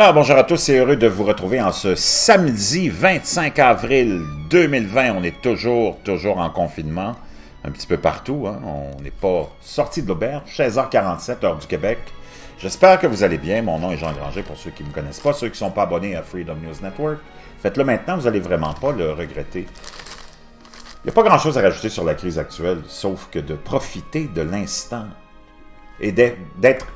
Alors, bonjour à tous, c'est heureux de vous retrouver en ce samedi 25 avril 2020. On est toujours en confinement, un petit peu partout. Hein? On n'est pas sorti de l'auberge, 16h47, heure du Québec. J'espère que vous allez bien. Mon nom est Jean Granger, pour ceux qui ne me connaissent pas. Ceux qui ne sont pas abonnés à Freedom News Network, faites-le maintenant, vous n'allez vraiment pas le regretter. Il n'y a pas grand-chose à rajouter sur la crise actuelle, sauf que de profiter de l'instant et d'être...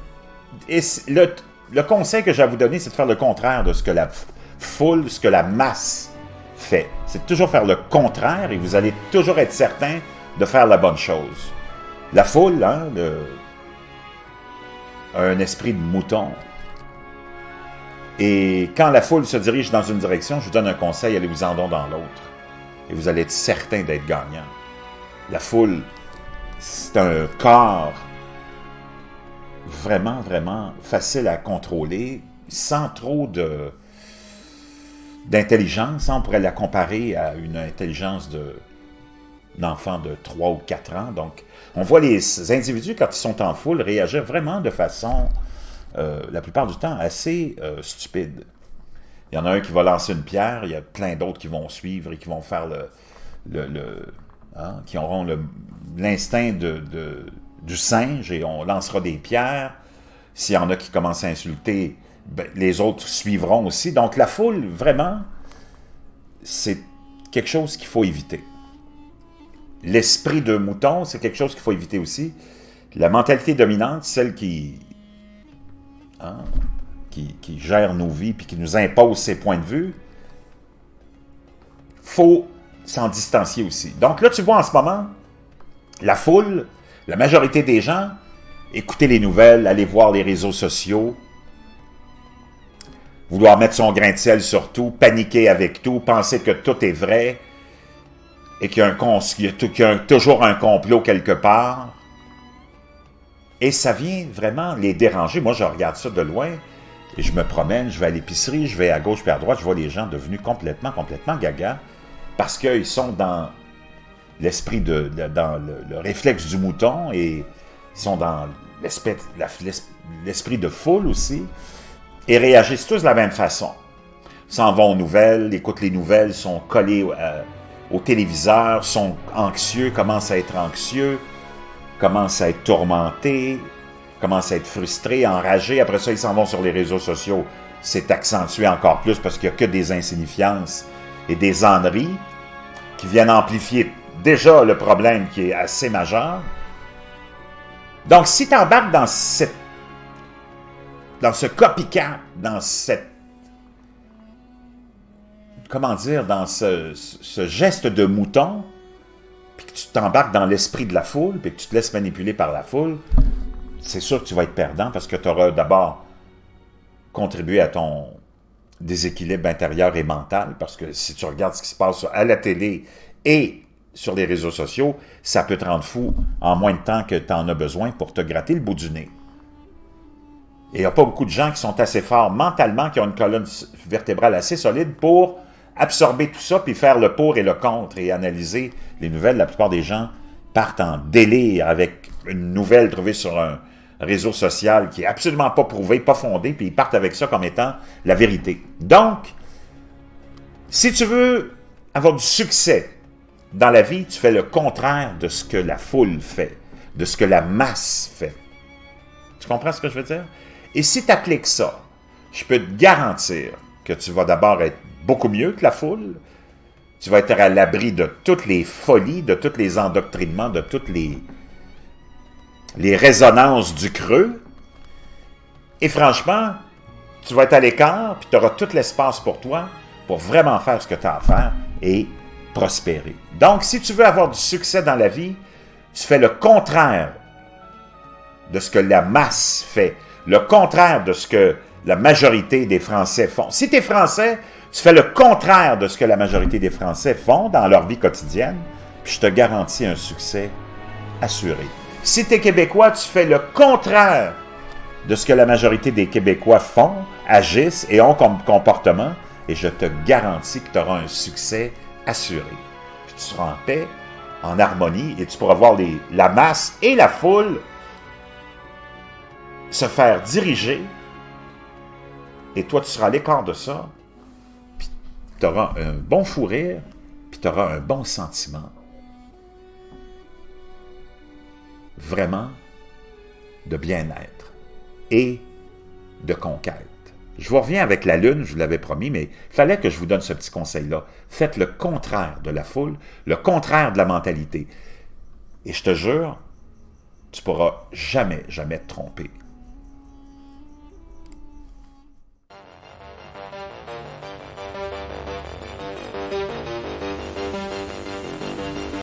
Le conseil que j'ai à vous donner, c'est de faire le contraire de ce que la foule, ce que la masse fait. C'est de toujours faire le contraire et vous allez toujours être certain de faire la bonne chose. La foule, hein, a un esprit de mouton. Et quand la foule se dirige dans une direction, je vous donne un conseil, allez-vous-en dans l'autre. Et vous allez être certain d'être gagnant. La foule, c'est un corps vraiment facile à contrôler, sans trop d'intelligence. On pourrait la comparer à une intelligence d'enfant de 3 ou 4 ans. Donc, on voit les individus, quand ils sont en foule, réagir vraiment de façon, la plupart du temps, assez stupide. Il y en a un qui va lancer une pierre, il y a plein d'autres qui vont suivre et qui vont faire qui auront l'instinct du singe et on lancera des pierres. S'il y en a qui commencent à insulter, ben, les autres suivront aussi. Donc la foule, vraiment, c'est quelque chose qu'il faut éviter. L'esprit de mouton, c'est quelque chose qu'il faut éviter aussi. La mentalité dominante, celle qui gère nos vies puis qui nous impose ses points de vue, faut s'en distancier aussi. Donc là, tu vois en ce moment, la foule, la majorité des gens, écouter les nouvelles, aller voir les réseaux sociaux, vouloir mettre son grain de sel sur tout, paniquer avec tout, penser que tout est vrai et qu'il y a toujours un complot quelque part. Et ça vient vraiment les déranger. Moi, je regarde ça de loin et je me promène, je vais à l'épicerie, je vais à gauche puis à droite, je vois les gens devenus complètement gaga parce qu'ils sont dans l'esprit dans le réflexe du mouton et ils sont dans l'esprit de foule aussi et réagissent tous de la même façon. Ils s'en vont aux nouvelles, écoutent les nouvelles, sont collés au téléviseur, sont anxieux, commencent à être anxieux, commencent à être tourmentés, commencent à être frustrés, enragés. Après ça, ils s'en vont sur les réseaux sociaux. C'est accentué encore plus parce qu'il n'y a que des insignifiances et des âneries qui viennent amplifier déjà le problème qui est assez majeur. Donc, si tu embarques dans ce copycat, dans cette, dans ce geste de mouton, puis que tu t'embarques dans l'esprit de la foule, puis que tu te laisses manipuler par la foule, c'est sûr que tu vas être perdant parce que tu auras d'abord contribué à ton déséquilibre intérieur et mental, parce que si tu regardes ce qui se passe à la télé et sur les réseaux sociaux, ça peut te rendre fou en moins de temps que tu en as besoin pour te gratter le bout du nez. Et il n'y a pas beaucoup de gens qui sont assez forts mentalement, qui ont une colonne vertébrale assez solide pour absorber tout ça, puis faire le pour et le contre, et analyser les nouvelles. La plupart des gens partent en délire avec une nouvelle trouvée sur un réseau social qui est absolument pas prouvé, pas fondé, puis ils partent avec ça comme étant la vérité. Donc, si tu veux avoir du succès dans la vie, tu fais le contraire de ce que la foule fait, de ce que la masse fait. Tu comprends ce que je veux dire? Et si tu appliques ça, je peux te garantir que tu vas d'abord être beaucoup mieux que la foule, tu vas être à l'abri de toutes les folies, de tous les endoctrinements, de toutes les résonances du creux, et franchement, tu vas être à l'écart, puis tu auras tout l'espace pour toi, pour vraiment faire ce que tu as à faire, et prospérer. Donc, si tu veux avoir du succès dans la vie, tu fais le contraire de ce que la masse fait, le contraire de ce que la majorité des Français font. Si tu es Français, tu fais le contraire de ce que la majorité des Français font dans leur vie quotidienne, puis je te garantis un succès assuré. Si tu es Québécois, tu fais le contraire de ce que la majorité des Québécois font, agissent et ont comme comportement, et je te garantis que tu auras un succès assuré. Puis tu seras en paix, en harmonie, et tu pourras voir la masse et la foule se faire diriger Et toi, tu seras à l'écart de ça, puis tu auras un bon fou rire, puis tu auras un bon sentiment. Vraiment de bien-être et de conquête. Je vous reviens avec la Lune, je vous l'avais promis, mais il fallait que je vous donne ce petit conseil-là. Faites le contraire de la foule, le contraire de la mentalité. Et je te jure, tu ne pourras jamais, jamais te tromper.